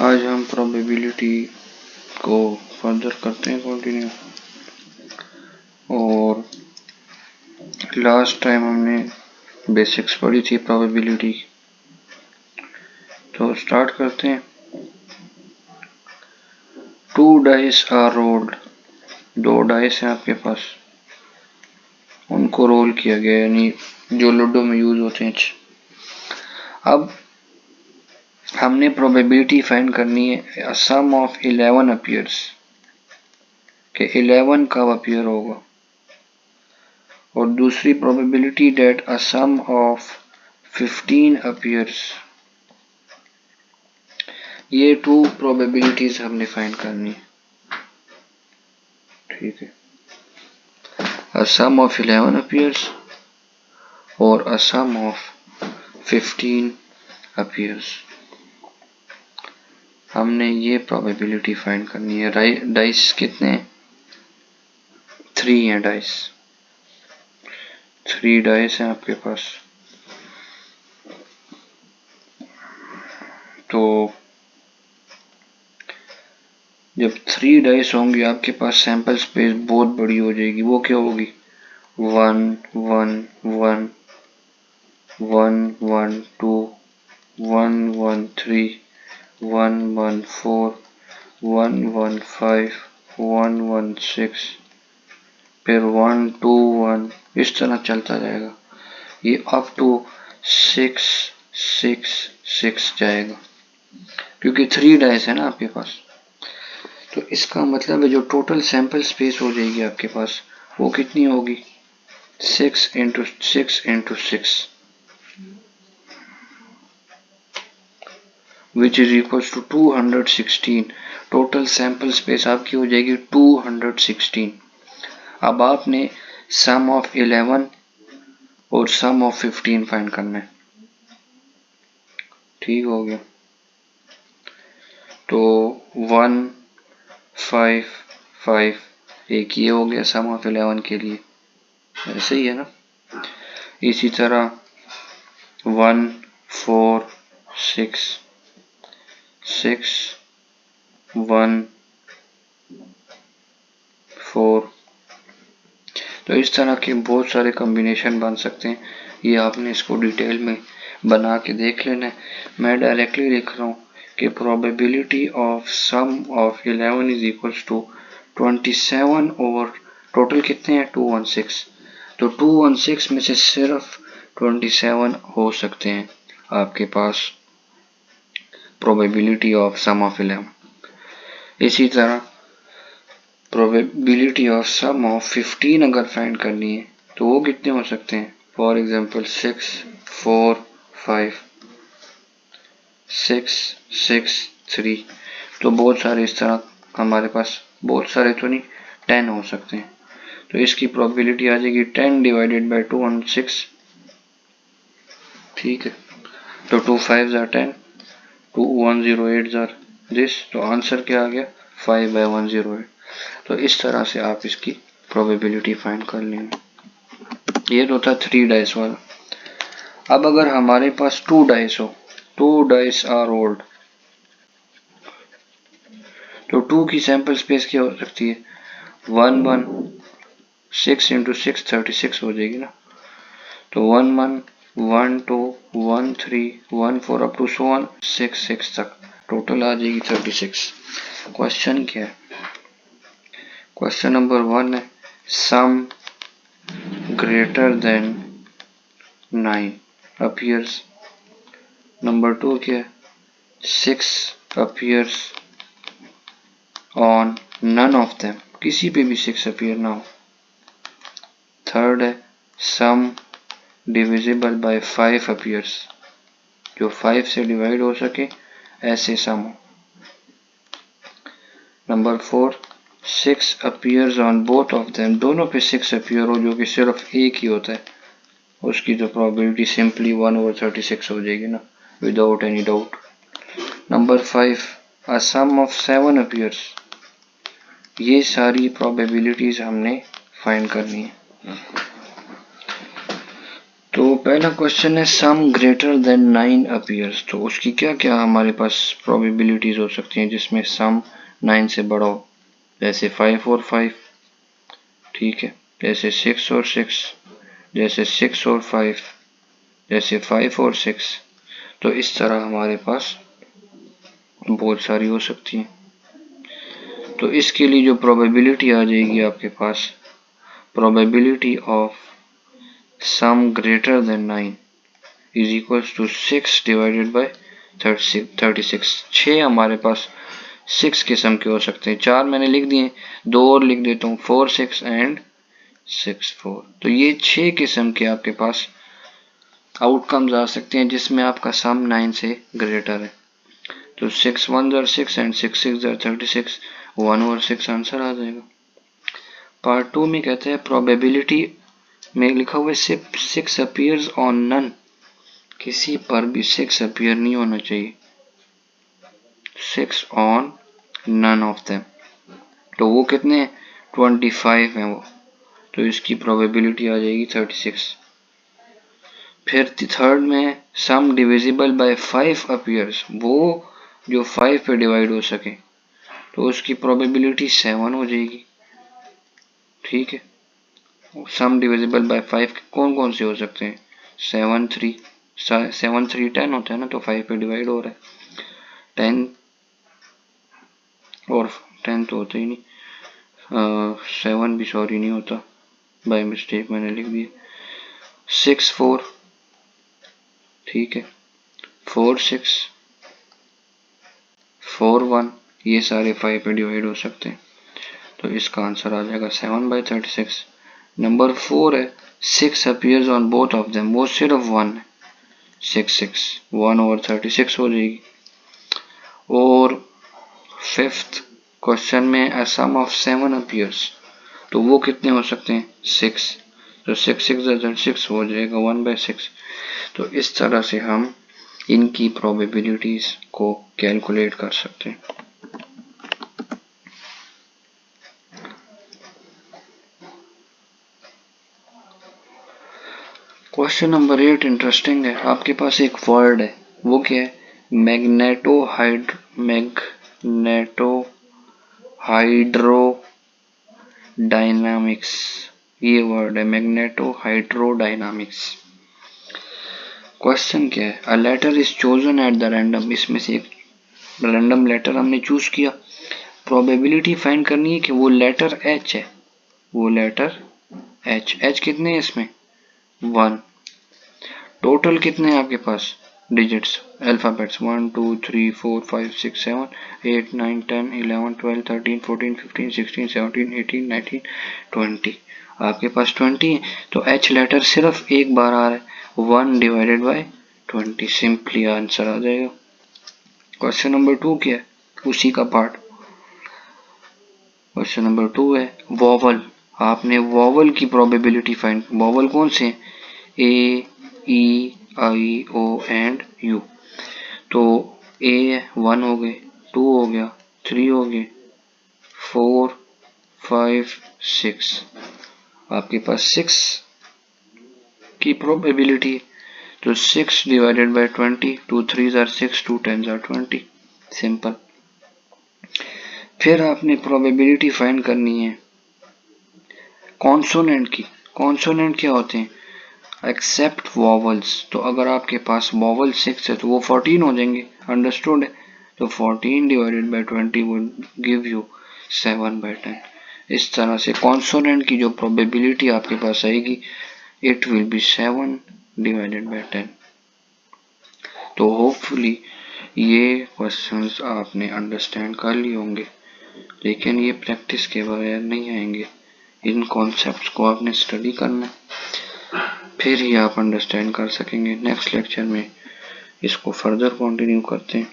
आज हम प्रोबेबिलिटी को फर्दर करते हैं कंटिन्यू। और लास्ट टाइम हमने बेसिक्स पढ़ी थी प्रोबेबिलिटी, तो स्टार्ट करते हैं। 2 डाइस आर रोल्ड, 2 डाइस हैं आपके पास, उनको रोल किया गया, यानी जो लूडो में यूज होते हैं। अब हमने प्रोबेबिलिटी फाइंड करनी है सम ऑफ 11 अपीयर्स, कि 11 कब अपीयर होगा, और दूसरी probability that a sum of 15 appears. ये 2 प्रोबेबिलिटीज हमने फाइंड करनी है, ठीक है। अ सम ऑफ 11 अपीयर्स और अ सम ऑफ 15 अपीयर्स, हमने ये प्रोबेबिलिटी फाइंड करनी है। डाइस कितने हैं? 3 हैं डाइस, 3 डाइस हैं आपके पास। तो जब 3 डाइस होंगे आपके पास सैंपल स्पेस बहुत बड़ी हो जाएगी। वो क्या होगी? 1 1 1 1 1 2 1 1 3 1 1 4 1 1 5 1 1 6, फिर 1 2 1, इस तरह चलता जाएगा। ये अप टू 6 6 6 जाएगा, क्योंकि 3 डाइस है ना आपके पास। तो इसका मतलब है जो टोटल सैंपल स्पेस हो जाएगी आपके पास, वो कितनी होगी? 6 into 6 into 6, which is equal to 216। Total sample space आपकी हो जाएगी 216। अब आपने सम ऑफ 11 और सम ऑफ 15 फाइंड करना है, ठीक हो गया। तो 1 5 5, एक ये हो गया सम ऑफ 11 के लिए, ऐसे ही है ना। इसी तरह 1 4 6 6 1 4, तो इस तरह के बहुत सारे कॉम्बिनेशन बन सकते हैं। ये आपने इसको डिटेल में बना के देख लेना है। मैं डायरेक्टली लिख रहा हूँ कि probability of sum of 11 is equals to 27 over total कितने हैं? 216। तो 216 में से सिर्फ 27 हो सकते हैं आपके पास प्रोबेबिलिटी ऑफ सम ऑफ 11। इसी तरह प्रोबेबिलिटी ऑफ सम ऑफ 15 अगर फाइंड करनी है तो वो कितने हो सकते हैं? फॉर एग्जांपल 6 4 5 6 6 3, तो बहुत सारे इस तरह हमारे पास, बहुत सारे तो नहीं, 10 हो सकते हैं। तो इसकी प्रोबेबिलिटी आ जाएगी 10 डिवाइडेड बाय 216, ठीक है। तो 2 5 are 10, 2 108 are this, तो आंसर क्या आ गया? 5/108। तो इस तरह से आप इसकी प्रोबेबिलिटी फाइंड कर लेंगे। ये तो था 3 डाइस वाला। अब अगर हमारे पास 2 डाइस हो, 2 डाइस आर रोल्ड, तो 2 की सैंपल स्पेस क्या हो सकती है? 1 1 6 इंटू 6 36 हो जाएगी ना। तो 1 1 1 2 1 3 1 4 अप टू 6 6 तक टोटल आ जाएगी 36। क्वेश्चन क्या है? क्वेश्चन नंबर 1 है sum greater than 9 appears. Number 2 क्या है? 6 appears on none of them, किसी पे भी 6 अपीयर ना हो। थर्ड है सम डिविजिबल बाय 5 अपीयर्स, जो 5 से डिवाइड हो सके ऐसे सम हो। Number 4 6 appears on both of them, दोनों पे 6 अपीयर हो, जो कि सिर्फ एक ही होता है, उसकी तो प्रोबेबिलिटी सिंपली 1/36 हो जाएगी ना, without any doubt. Number 5 a sum of 7 appears, ये सारी प्रोबेबिलिटीज हमने फाइंड करनी है। तो पहला क्वेश्चन है सम ग्रेटर देन 9 अपीयर्स, तो उसकी क्या क्या हमारे पास प्रोबेबिलिटीज हो सकती हैं जिसमें सम 9 से बड़ा हो, जैसे 5 और 5, ठीक है, जैसे 6 और 6, जैसे 6 और 5, जैसे 5 और 6। तो इस तरह हमारे पास बहुत सारी हो सकती हैं। तो इसके लिए जो प्रोबेबिलिटी आ जाएगी आपके पास, probability of sum greater than 9 is equals to 6 divided by 36। 6 हमारे पास 6 किस्म के हो सकते हैं, 4 मैंने लिख दिए, 2 और लिख देता हूँ, 4 6 एंड 6 4। तो ये 6 किस्म के आपके पास आउटकम्स आ सकते हैं जिसमें आपका सम 9 से ग्रेटर है। तो 6 1 are 6 एंड 6 6 are 36, 1 और 6 आंसर आ जाएगा। पार्ट 2 में कहते हैं प्रोबेबिलिटी में लिखा हुआ है 6 अपीयर्स ऑन नन, किसी पर भी 6 अपीयर नहीं होना चाहिए, 6 ऑन नन ऑफ देम। तो वो कितने हैं, 25 हैं वो, तो इसकी प्रोबेबिलिटी आ जाएगी 36। फिर थर्ड में सम डिविजिबल बाय 5 अपीयर्स, वो जो 5 पे डिवाइड हो सके, तो उसकी प्रोबेबिलिटी 7 हो जाएगी, ठीक है। सम डिविजिबल बाय 5 कौन कौन से हो सकते हैं, 7 3, 7 3 10 होता है ना, तो 5 पे डिवाइड हो रहा है, 10 और 10 तो होता ही नहीं, 7 भी सॉरी नहीं होता, बाय मिस्टेक मैंने लिख दिया, 6 4, ठीक है, 4 6 4 1, ये सारे 5 पे डिवाइड हो सकते हैं, तो इसका आंसर आ जाएगा 7/36। नंबर 4 है 6 appears on both of them, वो सिर्फ 1 है, 6 6 1 ओवर 36 हो जाएगी। और फिफ्थ क्वेश्चन में अ सम ऑफ 7 अपीयर्स, तो वो कितने हो सकते हैं, 6, तो 6 6 36 हो जाएगा 1/6। तो इस तरह से हम इनकी प्रोबेबिलिटीज को कैलकुलेट कर सकते हैं। क्वेश्चन नंबर 8 इंटरेस्टिंग है, आपके पास एक वर्ड है, वो क्या है, मैग्नेटो हाइड्रो डायनामिक्स, ये वर्ड है मैग्नेटो हाइड्रो डायनामिक्स। क्वेश्चन क्या है, a letter is chosen at the random, इसमें से एक रैंडम लेटर हमने चूज किया, प्रोबेबिलिटी फाइंड करनी है कि वो लेटर एच है, वो लेटर एच कितने हैं इसमें, 1। टोटल कितने हैं आपके पास डिजिट्स, अल्फाबेट्स, 1 2 3 4 5 6 7 8 9 10 11 12 13 14 15 16 17 18 19 20, आपके पास 20 है, तो एच लेटर सिर्फ एक बार आ रहा है, 1 डिवाइडेड बाय 20, सिंपली आंसर आ जाएगा। क्वेश्चन नंबर 2 क्या है, उसी का पार्ट, क्वेश्चन नंबर 2 है वॉवल, आपने वॉवल की प्रोबेबिलिटी फाइंड, वॉवल कौन से हैं, ए ई आई ओ एंड यू, तो ए 1 हो गए, 2 हो गया, 3 हो गए, 4 5 6, आपके पास 6 की प्रोबेबिलिटी, तो 6 divided by 20, 2 3 are 6, 2 10 are 20, simple. फिर आपने प्रोबेबिलिटी फाइंड करनी है कॉन्सोनेंट की, कॉन्सोनेंट क्या होते हैं, एक्सेप्ट वॉवल्स, तो अगर आपके पास वॉवल 6 है तो वो 14 हो जाएंगे, अंडरस्टूड है, तो 14 divided by 20 would give you 7/10। इस तरह से कॉन्सोनेंट की जो प्रोबेबिलिटी आपके पास आएगी, it will be 7 divided by 10। तो होपफुली ये क्वेश्चंस आपने अंडरस्टैंड कर लिए होंगे, लेकिन ये प्रैक्टिस के बगैर नहीं आएंगे, इन कॉन्सेप्ट्स को आपने स्टडी करना है, फिर ही आप अंडरस्टैंड कर सकेंगे। नेक्स्ट लेक्चर में इसको फर्दर कंटिन्यू करते हैं।